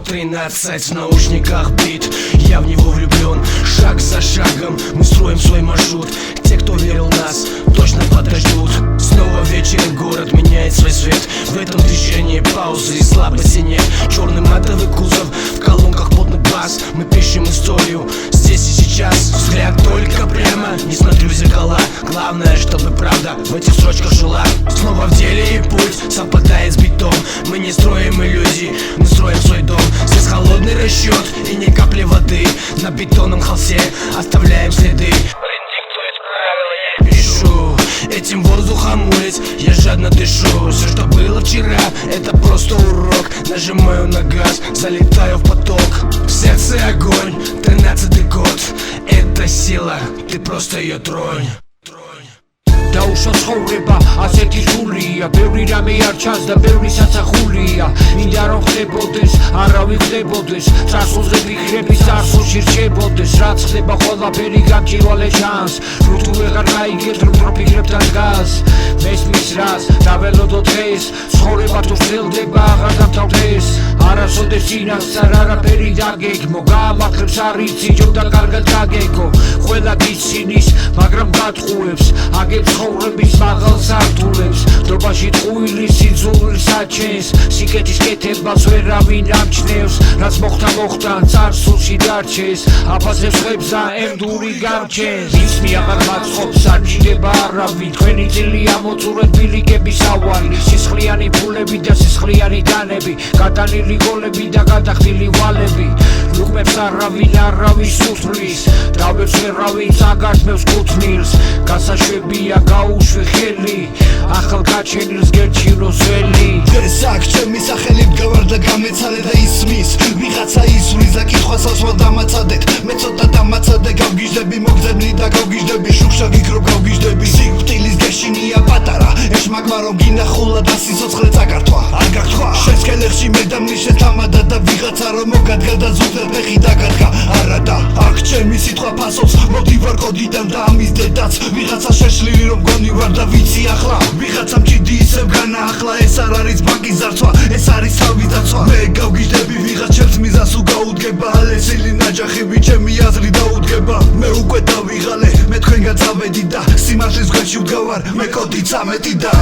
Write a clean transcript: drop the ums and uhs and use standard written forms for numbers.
113 в наушниках бит. Я в него влюблен, шаг за шагом мы строим свой маршрут. Те, кто верил в нас, точно подождут. Снова вечер, город меняет свой свет. В этом движении паузы и слабости нет. Черный матовый кузов, в колонках плотный бас. Мы пишем историю здесь и сейчас. Взгляд только прямо, не смотрю в зеркала. Главное, чтобы правда в этих строчках жила. Снова в деле и путь совпадает с битом. Мы не строим иллюзий, мы строим свой дом. Здесь холодный расчет и ни капли воды. На бетонном холсте оставляем следы. Пишу, этим воздухом улиц я жадно дышу. Все, что было вчера, это просто урок. Нажимаю на газ, залетаю в поток. В сердце огонь, 13-й год. Это сила, ты просто ее тронь. Დაუშვა ცხოვრება ასეთი სულია, ბევრი რამე არ ჩანს და ბევრი სასახულია. მინდა რომ ხდებოდეს, არავინ ხდებოდეს, წარსულზე ვიქრები, წარსულში რჩებოდეს. რაც ხდება ყველაფერი გამჭირვალე ჩანს, რო თუ ვეღარ გაიგეთ, რომ პროფიგრებთან დგას. მესმის რას, დაველოდო დღეს, ცხოვრება თუ ხდება, აღარ დამთავრდეს. არასოდეს წინასწარ არაფერი დაგეგმო, გაამართლებს არ იცი, ჯობ და კარგად გაგეგო. ყველა გიცინის, მაგრამ გატყუებს, აგებს ცხოვრების მაღალ სართულებს. დრობაში ტყუილი სიძულვილს აჩენს, სიკეთის კეთებას ვერავინ ამჩნევს. რაც მოხდა, წარსულში დარჩეს, აფასებს ხებსა ემდური გამჩენს. ისმი აღარ მაწყობს, არ გჭირდება არავინ, თქვენი წილი ამოწურეთ ბილიკების ავალი. სისხლიანი ფულები და სისხლიანი დანები, გატანილი გოლები და გადახდილი ვალები. ლუყმებს არავის უთვლის, დავებს ვერავინ აგართმევს კუთვნილს. გასაშვებია გაუშვი ხელი, ახალ გაჩენილს გერჩილოს ველი. ეს აქ ჩემი სახელი მდგავარ და გამეცალე და ისმის ვიღაცა ისვრის და კითხვასაც ვარ დამაცადეთ. მე ცოტა დამაცადე, გავგიჟდები მოგზებნი და გავგიჟდები, შუქშა გიქრობ გავგიჟდები. სიკვდილის გეშინია პატარა, ეშმაკმა რომ გინახულა და სიცოცხლე წაკართვა არ გაგთქვა. შენს კელეხში მე დამნიშნე თამადა და ვიღაცა რომ მოგადგა და ზუსტად ფეხი დაგადგა. არადა აქ ჩემი სიტყვა ფასობს, მოდი ვარ კოდიდან და ამის დედაც. ვიღაცა შეშლილი რომ გონი ვარ და ვიცი ახლა, ვიღაცა მჭიდი ისევ განაახლა. ეს არ არის ბანკის ძარცვა, ეს არის თავის დაცვა. მე გავგიჟდები ვიღაც ჩემს მიზანს უგაუდგება, ალესილი ნაჯახები ჩემი აზრი დაუდგება. მე უკვე დავიღალე, მე თქვენგან წავედი და სიმართლის გვერდში ვდგავარ, მე კოდი 13 და